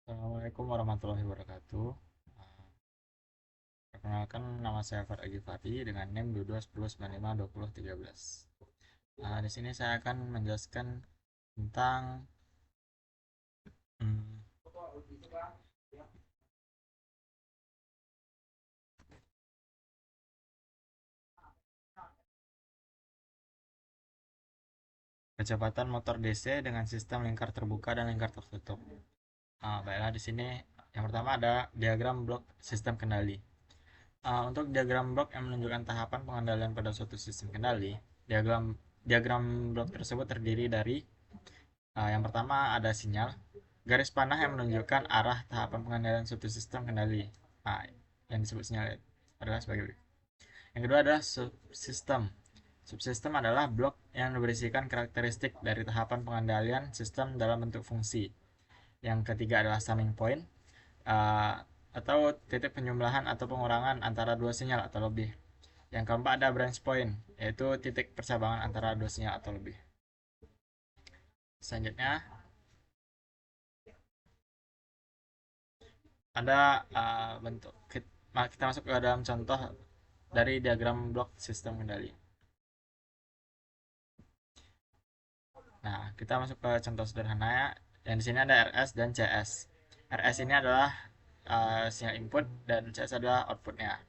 Assalamualaikum warahmatullahi wabarakatuh. Perkenalkan, nama saya Faragi Fati dengan NIM 2210952013. Di sini saya akan menjelaskan tentang hmm, kecepatan motor DC dengan sistem lingkar terbuka dan lingkar tertutup. Baiklah, di sini yang pertama ada diagram blok sistem kendali. Untuk diagram blok yang menunjukkan tahapan pengendalian pada suatu sistem kendali, diagram diagram blok tersebut terdiri dari yang pertama ada sinyal, garis panah yang menunjukkan arah tahapan pengendalian suatu sistem kendali. Nah, yang disebut sinyal adalah sebagai berikut. Yang kedua adalah subsistem. Subsistem adalah blok yang berisikan karakteristik dari tahapan pengendalian sistem dalam bentuk fungsi. Yang ketiga adalah summing point, uh, atau titik penjumlahan atau pengurangan antara dua sinyal atau lebih. Yang keempat ada branch point, yaitu titik percabangan antara dua sinyal atau lebih. Selanjutnya ada bentuk kita masuk ke dalam contoh dari diagram blok sistem kendali. Nah, kita masuk ke contoh sederhana ya. Dan di sini ada RS dan CS. RS ini adalah sinyal input dan CS adalah outputnya.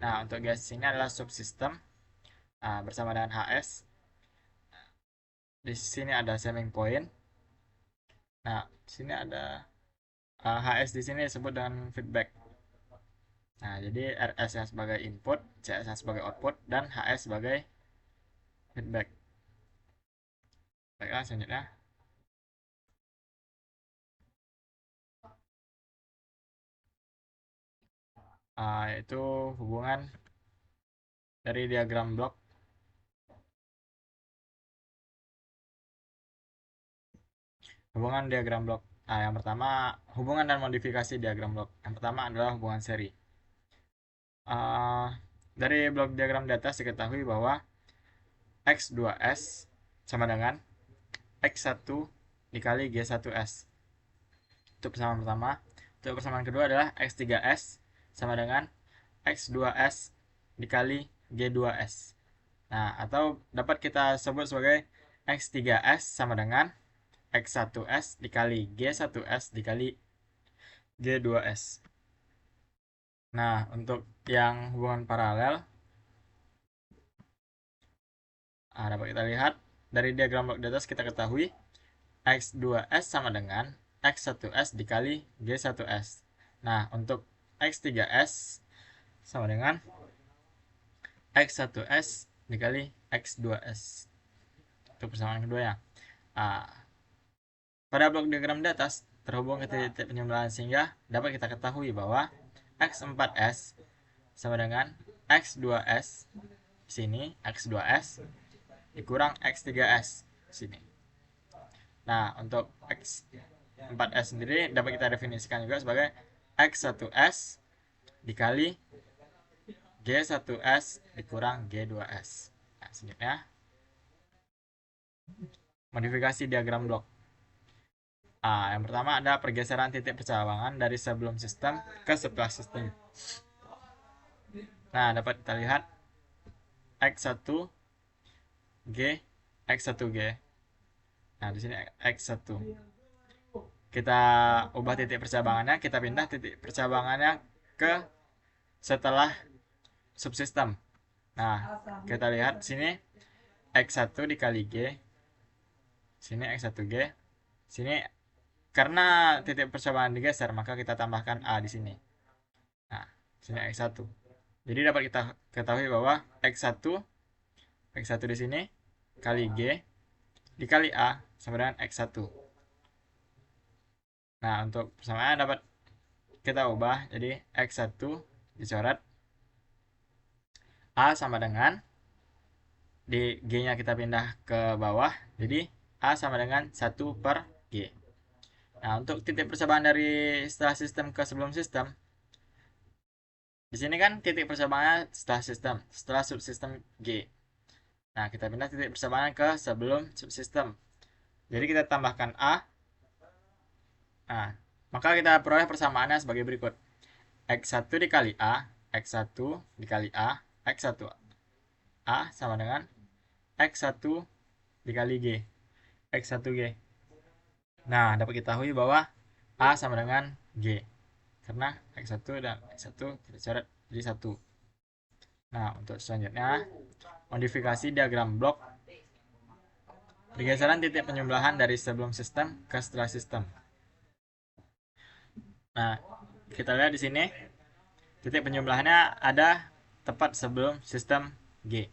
Nah, untuk gas ini adalah subsystem bersama dengan HS. Di sini ada summing point. Nah, di sini ada HS di sini disebut dengan feedback. Nah, jadi RS yang sebagai input, CS yang sebagai output, dan HS sebagai feedback. Baiklah, selanjutnya. Itu hubungan dari diagram blok. Hubungan diagram blok. Yang pertama, hubungan dan modifikasi diagram blok. Yang pertama adalah hubungan seri. Dari blok diagram di atas diketahui bahwa X2S sama dengan X1 dikali G1S. Itu persamaan pertama. Untuk persamaan kedua adalah X3S sama dengan X2S dikali G2S. Nah, atau dapat kita sebut sebagai X3S sama dengan X1S dikali G1S dikali G2S. Nah, untuk yang hubungan paralel, dapat kita lihat dari diagram blok di atas kita ketahui X2S sama dengan X1S dikali G1S. Nah, untuk X3S sama dengan X1S dikali X2S. Itu persamaan kedua ya. Ah, Pada blok diagram di atas terhubung ke titik penjumlahan sehingga dapat kita ketahui bahwa X4S sama dengan X2S sini, X2S dikurang X3S sini. Nah, untuk X4S sendiri dapat kita definisikan juga sebagai X1S dikali G1S dikurang G2S. Nah, selanjutnya modifikasi diagram blok. Yang pertama ada pergeseran titik percabangan dari sebelum sistem ke setelah sistem. Nah, dapat kita lihat X1 G X1G. Nah, di sini X1. Kita ubah titik percabangannya, kita pindah titik percabangannya ke setelah subsistem. Nah, kita lihat sini X1 dikali G. Sini X1G. Sini karena titik percabangan digeser, maka kita tambahkan A di sini. Nah, sini X1. Jadi dapat kita ketahui bahwa X1 di sini kali G dikali A sama dengan X1. Nah, untuk persamaan dapat kita ubah jadi X1 dicoret A sama dengan di G-nya kita pindah ke bawah, jadi A sama dengan 1 per G. Nah, untuk titik percobaan dari setelah sistem ke sebelum sistem, di sini kan titik percobaannya setelah sistem, setelah subsistem G. Nah, kita pindah titik percobaan ke sebelum subsistem. Jadi kita tambahkan A. Nah, Maka kita peroleh persamaannya sebagai berikut. X1 dikali A, X1 dikali A, X1 A sama dengan X1 dikali G, X1G. Nah, dapat kita ketahui bahwa A sama dengan G. Karena X1 dan X1 kita coret jadi 1. Nah, untuk selanjutnya, modifikasi diagram blok pergeseran titik penjumlahan dari sebelum sistem ke setelah sistem. Nah, kita lihat di sini titik penjumlahannya ada tepat sebelum sistem G.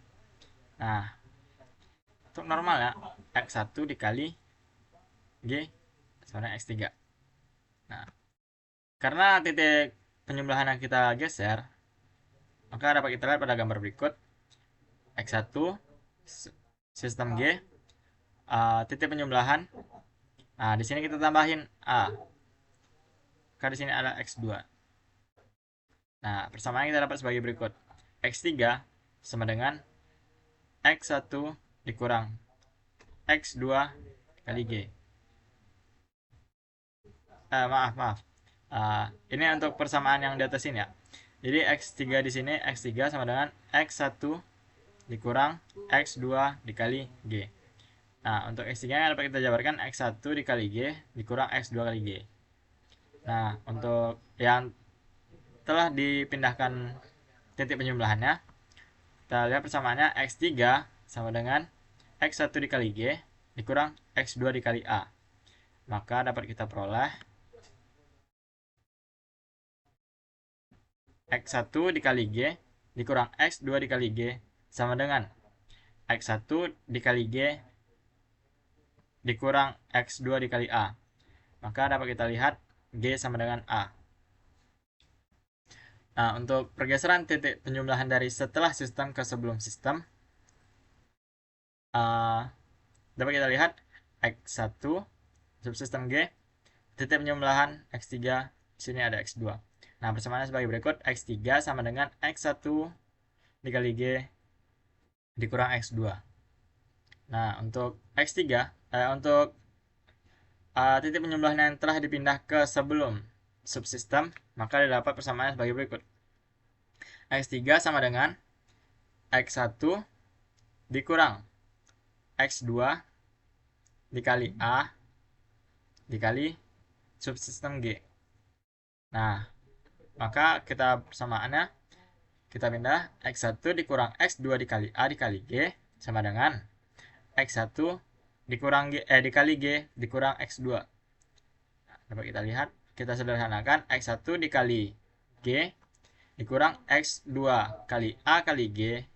Nah, untuk normal ya, X1 dikali G sama dengan X3. Nah, karena titik penjumlahan yang kita geser, maka dapat kita lihat pada gambar berikut. X1 sistem G, titik penjumlahan. Nah, di sini kita tambahin A. Karena di sini ada X2. Nah, persamaan kita dapat sebagai berikut. X3 sama dengan X1 dikurang X2 kali G. Maaf. Ini untuk persamaan yang di atas ini ya. Jadi X3 di sini, X3 sama dengan X1 dikurang X2 dikali G. Nah, untuk X3 dapat kita jabarkan X1 dikali G dikurang X2 kali G. Nah, untuk yang telah dipindahkan titik penjumlahannya, kita lihat persamaannya X3 sama dengan X1 dikali G dikurang X2 dikali A. Maka dapat kita peroleh X1 dikali G dikurang X2 dikali G sama dengan X1 dikali G dikurang X2 dikali A. Maka dapat kita lihat G sama dengan A. Nah, untuk pergeseran titik penjumlahan dari setelah sistem ke sebelum sistem, dapat kita lihat X1 subsistem G, titik penjumlahan X3, sini ada X2. Nah, persamaannya sebagai berikut. X3 sama dengan X1 dikali G dikurang X2. Nah, untuk X3, untuk titik penjumlahan yang telah dipindah ke sebelum subsistem, maka didapat persamaannya sebagai berikut. X3 sama dengan X1 dikurang X2 dikali A dikali subsistem G. Nah, maka kita persamaannya kita pindah X1 dikurang X2 dikali A dikali G sama dengan X1 dikurang G, dikali G dikurang X2. Nah, dapat kita lihat, kita sederhanakan X1 dikali G dikurang X2 kali A kali G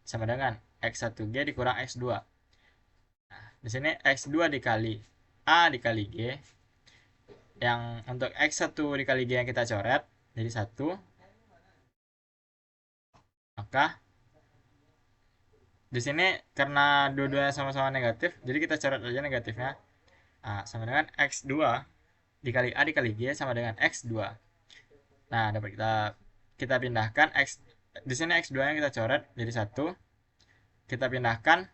sama dengan X1G dikurang X2. Nah, di sini X2 dikali A dikali G, yang untuk X1 dikali G yang kita coret jadi 1. Maka di sini karena dua-duanya sama-sama negatif, jadi kita coret aja negatifnya. Nah, sama dengan X2 dikali A dikali G sama dengan X2. Nah, dapat kita pindahkan X, di sini X2 nya kita coret jadi 1. Kita pindahkan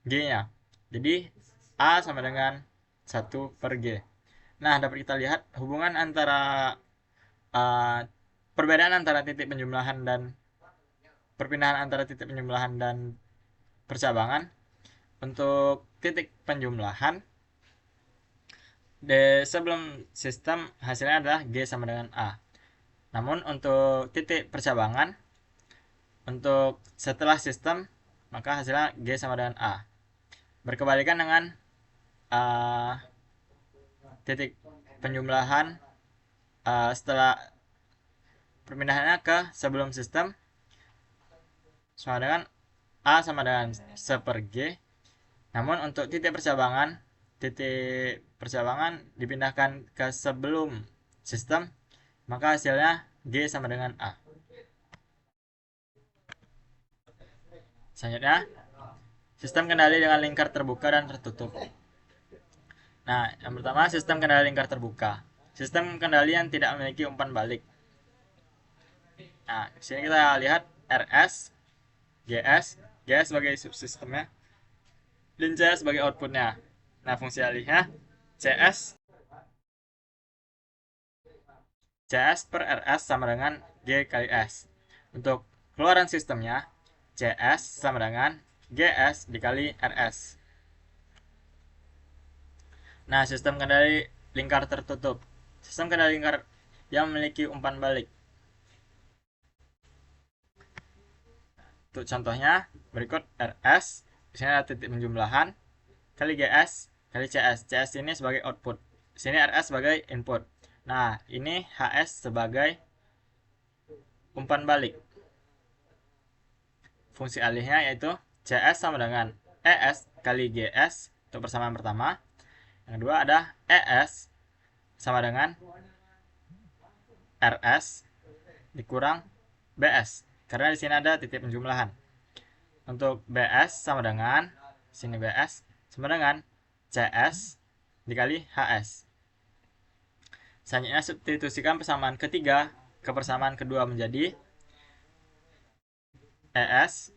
G-nya. Jadi A sama dengan 1 per G. Nah, dapat kita lihat hubungan antara perbedaan antara titik penjumlahan dan perpindahan antara titik penjumlahan dan percabangan. Untuk titik penjumlahan sebelum sistem hasilnya adalah G sama dengan A. Namun untuk titik percabangan untuk setelah sistem maka hasilnya G sama dengan A. Berkebalikan dengan titik penjumlahan setelah perpindahannya ke sebelum sistem sama dengan A sama dengan 1 per G. Namun untuk titik percabangan dipindahkan ke sebelum sistem, maka hasilnya G sama dengan A. Selanjutnya, sistem kendali dengan lingkar terbuka dan tertutup. Nah, yang pertama sistem kendali lingkar terbuka. Sistem kendali yang tidak memiliki umpan balik. Nah, di sini kita lihat RS, GS sebagai subsistemnya, dan CS sebagai outputnya. Nah, fungsi alihnya CS CS per RS sama dengan G kali S. Untuk keluaran sistemnya, CS sama dengan GS dikali RS. Nah, sistem kendali lingkar tertutup. Sistem kendali lingkar yang memiliki umpan balik. Untuk contohnya, berikut RS, di sini ada titik penjumlahan, kali GS, kali CS. CS ini sebagai output. Di sini RS sebagai input. Nah, ini HS sebagai umpan balik. Fungsi alihnya yaitu CS sama dengan ES kali GS untuk persamaan pertama. Yang kedua ada ES sama dengan RS dikurang BS. Karena di sini ada titik penjumlahan. Untuk BS sama dengan sini BS sama dengan CS dikali HS. Selanjutnya substitusikan persamaan ketiga ke persamaan kedua menjadi ES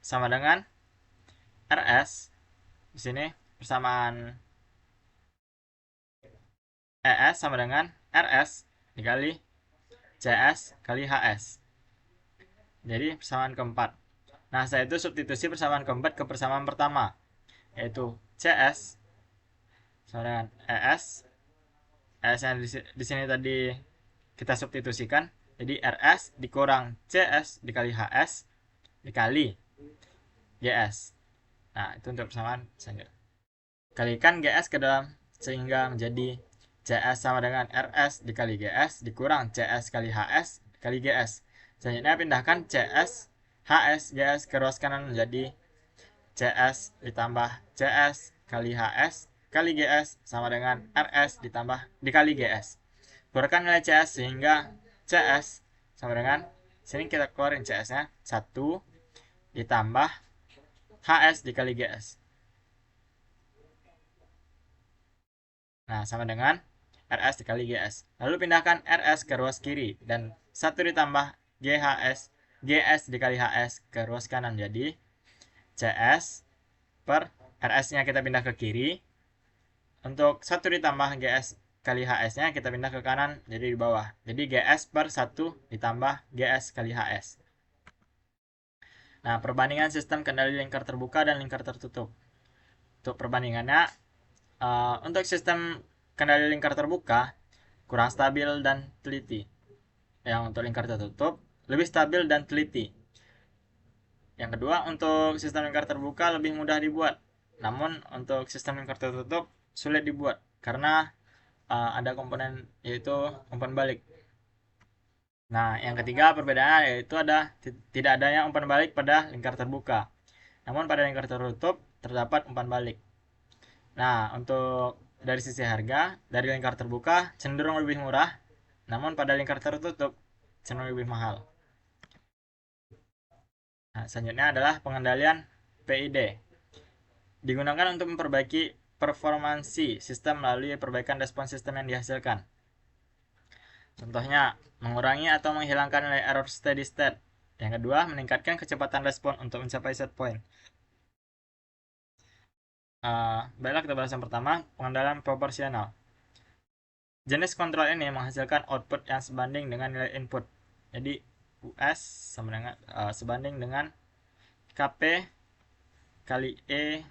sama dengan RS. Di sini persamaan ES sama dengan RS dikali CS kali HS. Jadi persamaan keempat. Nah, saya itu substitusi persamaan keempat ke persamaan pertama, yaitu CS sama dengan ES. ES yang di sini tadi kita substitusikan, jadi RS dikurang CS dikali HS dikali GS. Nah, itu untuk persamaan selanjutnya. Kalikan GS ke dalam sehingga menjadi CS sama dengan RS dikali GS dikurang CS kali HS kali GS. Selanjutnya pindahkan CS, HS, GS ke ruas kanan menjadi CS ditambah CS kali HS kali GS sama dengan RS ditambah dikali GS. Keluarkan nilai CS sehingga CS sama dengan, sini kita keluarin CS-nya 1 ditambah HS dikali GS. Nah, sama dengan RS dikali GS. Lalu pindahkan RS ke ruas kiri dan 1 ditambah GS dikali HS ke ruas kanan. Jadi CS per RS-nya kita pindah ke kiri. Untuk 1 ditambah GS kali HS-nya kita pindah ke kanan, jadi di bawah. Jadi GS per 1 ditambah GS kali HS. Nah, perbandingan sistem kendali lingkar terbuka dan lingkar tertutup. Untuk perbandingannya, untuk sistem kendali lingkar terbuka kurang stabil dan teliti. Yang untuk lingkar tertutup lebih stabil dan teliti. Yang kedua, untuk sistem lingkar terbuka lebih mudah dibuat. Namun untuk sistem lingkar tertutup sulit dibuat karena ada komponen yaitu umpan balik. Nah, yang ketiga perbedaannya yaitu tidak adanya umpan balik pada lingkar terbuka. Namun pada lingkar tertutup terdapat umpan balik. Nah, untuk dari sisi harga, dari lingkar terbuka cenderung lebih murah, namun pada lingkar tertutup cenderung lebih mahal. Nah, selanjutnya adalah pengendalian PID. Digunakan untuk memperbaiki performansi sistem melalui perbaikan respon sistem yang dihasilkan. Contohnya, mengurangi atau menghilangkan nilai error steady state. Yang kedua, meningkatkan kecepatan respon untuk mencapai set point. Baiklah, kita bahas yang pertama, pengendalian proporsional. Jenis kontrol ini menghasilkan output yang sebanding dengan nilai input. Jadi US sama dengan sebanding dengan KP kali E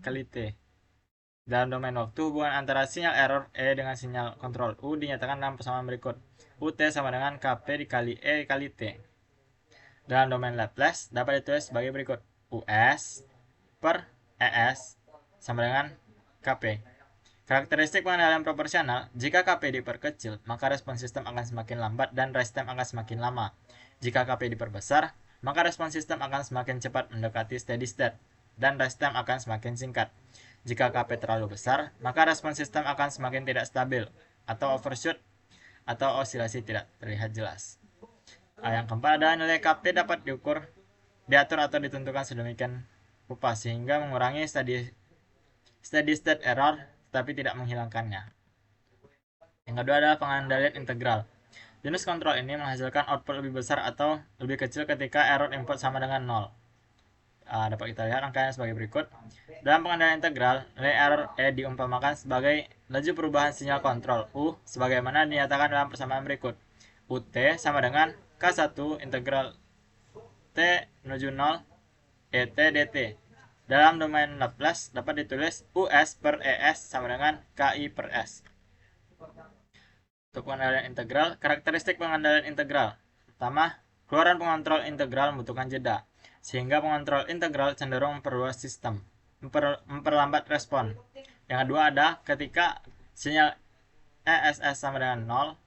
kali T. Dalam domain waktu, hubungan antara sinyal error E dengan sinyal kontrol U dinyatakan dalam persamaan berikut. UT sama dengan KP dikali E kali T. Dalam domain Laplace dapat ditulis sebagai berikut. US per ES sama dengan KP. Karakteristik pengendalian proporsional, jika KP diperkecil, maka respon sistem akan semakin lambat dan rest time akan semakin lama. Jika KP diperbesar, maka respon sistem akan semakin cepat mendekati steady state dan rest time akan semakin singkat. Jika KP terlalu besar, maka respon sistem akan semakin tidak stabil atau overshoot atau osilasi tidak terlihat jelas. Yang keempat adalah nilai KP dapat diatur atau ditentukan sedemikian rupa sehingga mengurangi steady state error tetapi tidak menghilangkannya. Yang kedua adalah pengendalian integral. Jenis kontrol ini menghasilkan output lebih besar atau lebih kecil ketika error input sama dengan 0. Dapat kita lihat angkanya sebagai berikut. Dalam pengendalian integral, nilai error E diumpamakan sebagai laju perubahan sinyal kontrol U sebagaimana dinyatakan dalam persamaan berikut. UT sama dengan K1 integral T menuju 0 ET dt. Dalam domain Laplace dapat ditulis US per ES sama dengan KI per S. Untuk pengendalian integral, karakteristik pengendalian integral. Pertama, keluaran pengontrol integral membutuhkan jeda, sehingga pengontrol integral cenderung memperluas sistem, memperlambat respon. Yang kedua ada ketika sinyal ESS sama dengan 0,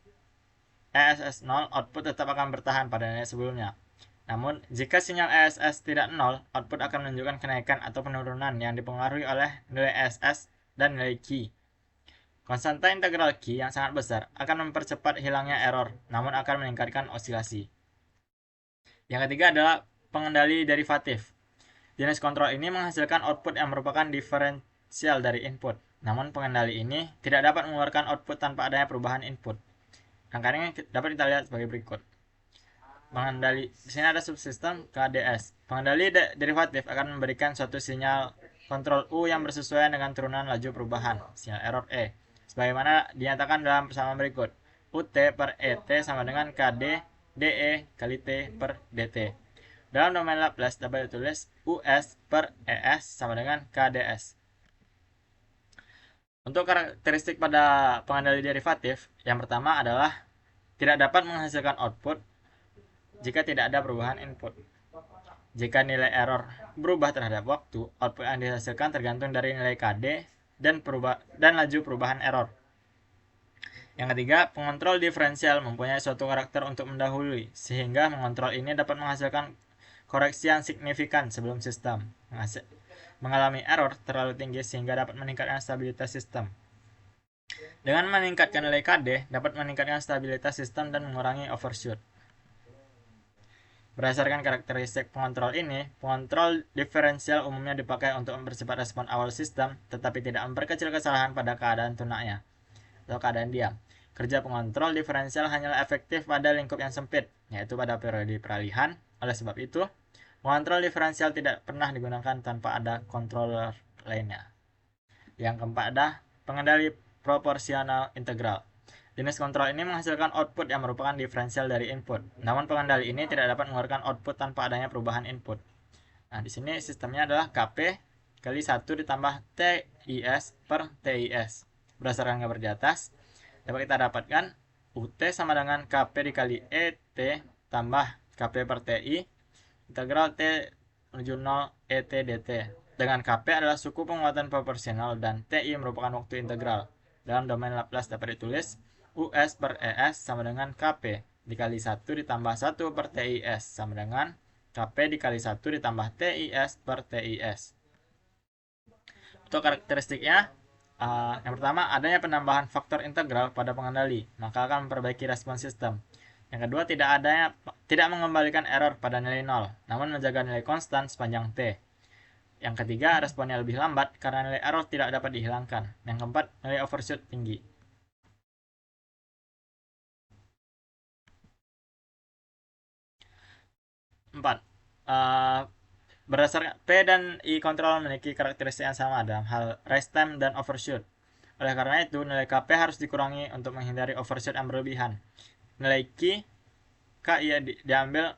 ESS 0, output tetap akan bertahan pada nilai sebelumnya. Namun, jika sinyal ESS tidak 0, output akan menunjukkan kenaikan atau penurunan yang dipengaruhi oleh nilai ESS dan nilai Q. Konstanta integral Q yang sangat besar akan mempercepat hilangnya error, namun akan meningkatkan osilasi. Yang ketiga adalah pengendali derivatif. Jenis kontrol ini menghasilkan output yang merupakan diferensial dari input. Namun pengendali ini tidak dapat mengeluarkan output tanpa adanya perubahan input. Angkanya dapat kita lihat sebagai berikut. Pengendali di sini ada subsistem KDS. Pengendali derivatif akan memberikan suatu sinyal kontrol U yang bersesuaian dengan turunan laju perubahan, sinyal error E. Sebagaimana dinyatakan dalam persamaan berikut. UT per ET sama dengan KD DE kali T per DT. Dalam domain Laplace dapat ditulis US per ES sama dengan KDS. Untuk karakteristik pada pengendali derivatif, yang pertama adalah tidak dapat menghasilkan output jika tidak ada perubahan input. Jika nilai error berubah terhadap waktu, output yang dihasilkan tergantung dari nilai KD dan laju perubahan error. Yang ketiga, pengontrol diferensial mempunyai suatu karakter untuk mendahului, sehingga mengontrol ini dapat menghasilkan koreksi yang signifikan sebelum sistem mengalami error terlalu tinggi sehingga dapat meningkatkan stabilitas sistem. Dengan meningkatkan nilai KD, dapat meningkatkan stabilitas sistem dan mengurangi overshoot. Berdasarkan karakteristik pengontrol ini, pengontrol diferensial umumnya dipakai untuk mempercepat respon awal sistem, tetapi tidak memperkecil kesalahan pada keadaan tunaknya atau keadaan diam. Kerja pengontrol diferensial hanyalah efektif pada lingkup yang sempit, yaitu pada periode peralihan. Oleh sebab itu, pengontrol diferensial tidak pernah digunakan tanpa ada controller lainnya. Yang keempat ada pengendali proporsional integral. Jenis kontrol ini menghasilkan output yang merupakan diferensial dari input. Namun pengendali ini tidak dapat mengeluarkan output tanpa adanya perubahan input. Nah, di sini sistemnya adalah KP kali 1 ditambah TIS per TIS. Berdasarkan gambar di atas, dapat kita dapatkan UT sama dengan KP dikali ET tambah KP per TI integral T menuju 0 ET dt. Dengan KP adalah suku penguatan proporsional dan TI merupakan waktu integral. Dalam domain Laplace dapat ditulis US per ES sama dengan KP dikali 1 ditambah 1 per TIS sama dengan KP dikali 1 ditambah TIS per TIS. Untuk karakteristiknya, yang pertama, adanya penambahan faktor integral pada pengendali, maka akan memperbaiki respon sistem. Yang kedua, tidak mengembalikan error pada nilai 0, namun menjaga nilai konstan sepanjang T. Yang ketiga, responnya lebih lambat karena nilai error tidak dapat dihilangkan. Yang keempat, nilai overshoot tinggi. Empat, berdasarkan P dan I kontrol memiliki karakteristik yang sama dalam hal rise time dan overshoot. Oleh karena itu, nilai KP harus dikurangi untuk menghindari overshoot yang berlebihan. Nilai KI diambil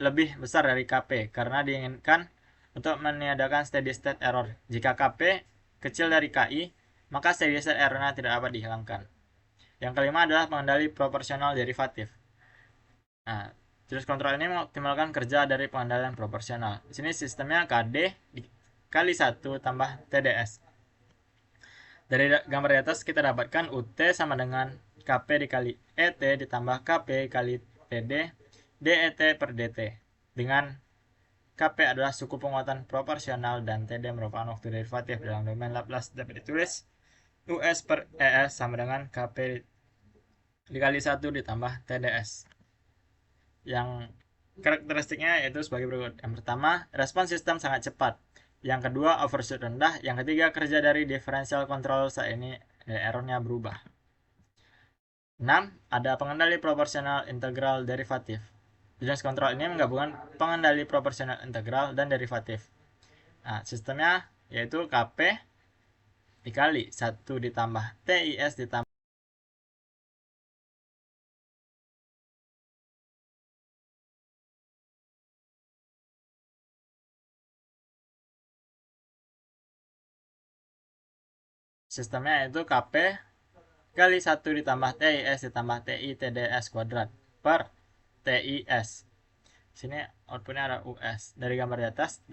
lebih besar dari KP karena diinginkan untuk meniadakan steady state error. Jika KP kecil dari KI, maka steady state errornya tidak dapat dihilangkan. Yang kelima adalah pengendali proporsional derivatif. Nah, jenis kontrol ini mengoptimalkan kerja dari pengendalian proporsional. Di sini sistemnya KD kali 1 tambah TDS. Dari gambar di atas kita dapatkan UT sama dengan KP dikali ET ditambah KP kali TD DET per DT. Dengan KP adalah suku penguatan proporsional dan TD merupakan waktu derivatif dalam domain Laplace dapat ditulis US per ES sama dengan KP dikali 1 ditambah TDS. Yang karakteristiknya yaitu sebagai berikut. Yang pertama, respon sistem sangat cepat. Yang kedua, overshoot rendah. Yang ketiga, kerja dari differential control saat ini errornya berubah. 6. Ada pengendali proporsional integral derivatif. Jenis kontrol ini menggabungkan pengendali proporsional integral dan derivatif. Nah, sistemnya yaitu KP dikali 1 ditambah TIS ditambah sistemnya yaitu KP kali 1 ditambah TIS ditambah TI TDS kuadrat per TIS. Sini outputnya ada US. Dari gambar di atas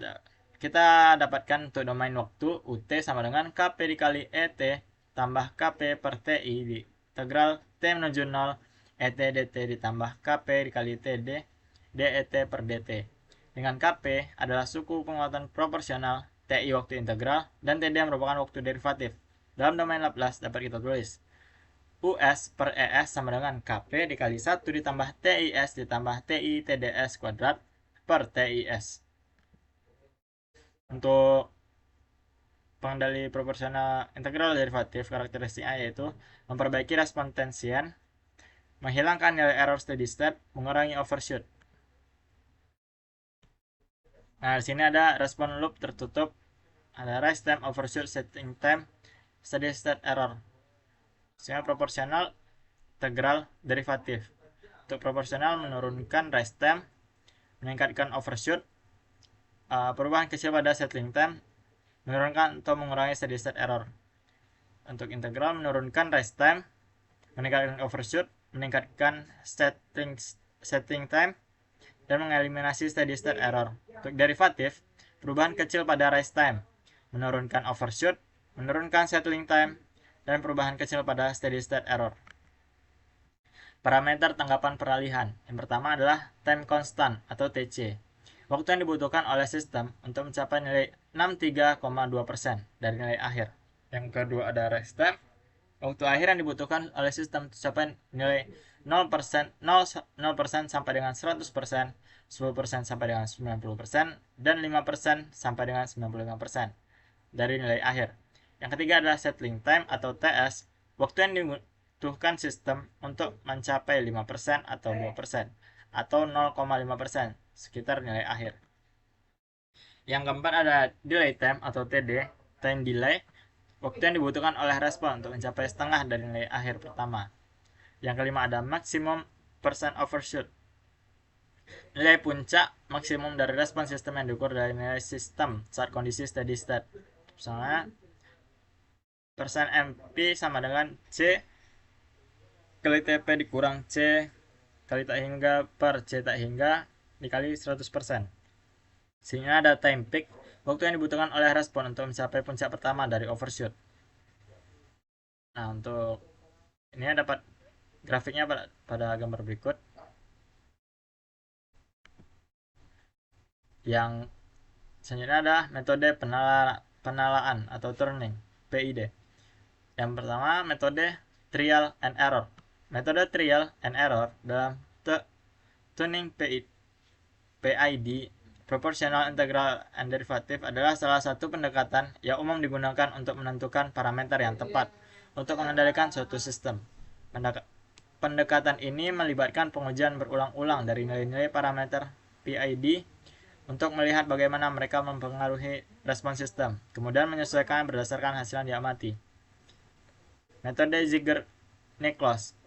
kita dapatkan untuk domain waktu UT sama dengan KP dikali ET tambah KP per TI di integral T menuju 0 ET DT ditambah KP dikali TD DET per DT. Dengan KP adalah suku penguatan proporsional, TI waktu integral, dan TD merupakan waktu derivatif. Dalam domain Laplace dapat kita tulis US per ES sama dengan KP dikali 1 ditambah TIS ditambah TI TDS kuadrat per TIS. Untuk pengendali proporsional integral derivatif karakteristiknya yaitu memperbaiki respon transient, menghilangkan nilai error steady state, mengurangi overshoot. Nah, di sini ada respon loop tertutup, ada rise time, overshoot, setting time, steady state error. Sehingga proporsional integral derivatif. Untuk proporsional menurunkan rise time, meningkatkan overshoot, perubahan kecil pada settling time, menurunkan atau mengurangi steady state error. Untuk integral menurunkan rise time, meningkatkan overshoot, meningkatkan setting time, dan mengeliminasi steady state error. Untuk derivatif, perubahan kecil pada rise time, menurunkan overshoot, menurunkan settling time, dan perubahan kecil pada steady state error. Parameter tanggapan peralihan. Yang pertama adalah time constant atau TC. Waktu yang dibutuhkan oleh sistem untuk mencapai nilai 63,2% dari nilai akhir. Yang kedua ada rest time. Waktu akhir yang dibutuhkan oleh sistem untuk mencapai nilai 0%, 0% sampai dengan 100%, 10% sampai dengan 90%, dan 5% sampai dengan 95% dari nilai akhir. Yang ketiga adalah settling time atau TS. Waktu yang dibutuhkan sistem untuk mencapai 5% atau 2% atau 0,5% sekitar nilai akhir. Yang keempat ada delay time atau TD, time delay, waktu yang dibutuhkan oleh respon untuk mencapai setengah dari nilai akhir pertama. Yang kelima ada maximum percent overshoot, nilai puncak maksimum dari respon sistem yang diukur dari nilai sistem saat kondisi steady state. Misalnya persen MP sama dengan C kali TP dikurang C kali tak hingga per C tak hingga dikali 100%. Sehingga ada time peak, waktu yang dibutuhkan oleh respon untuk mencapai puncak pertama dari overshoot. Nah, untuk ini dapat grafiknya pada gambar berikut. Yang selanjutnya adalah metode penalaan atau turning, PID. Yang pertama metode trial and error. Metode trial and error dalam tuning PID proportional integral and derivative adalah salah satu pendekatan yang umum digunakan untuk menentukan parameter yang tepat untuk mengendalikan suatu sistem. Pendekatan ini melibatkan pengujian berulang-ulang dari nilai-nilai parameter PID untuk melihat bagaimana mereka mempengaruhi respon sistem, kemudian menyesuaikan berdasarkan hasil yang diamati. Metode Ziegler-Nichols.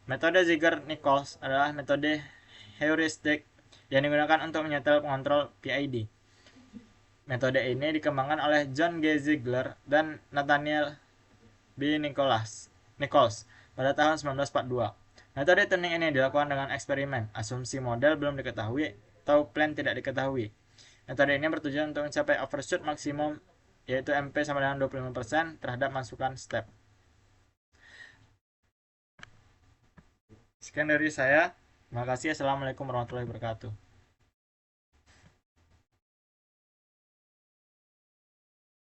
Metode Ziegler-Nichols adalah metode heuristik yang digunakan untuk menyetel pengontrol PID. Metode ini dikembangkan oleh John G. Ziegler dan Nathaniel B. Nichols pada tahun 1942. Metode tuning ini dilakukan dengan eksperimen, asumsi model belum diketahui, atau plan tidak diketahui. Metode ini bertujuan untuk mencapai overshoot maksimum, yaitu MP sama dengan 25% terhadap masukan step. Sekian dari saya. Terima kasih. Assalamualaikum warahmatullahi wabarakatuh.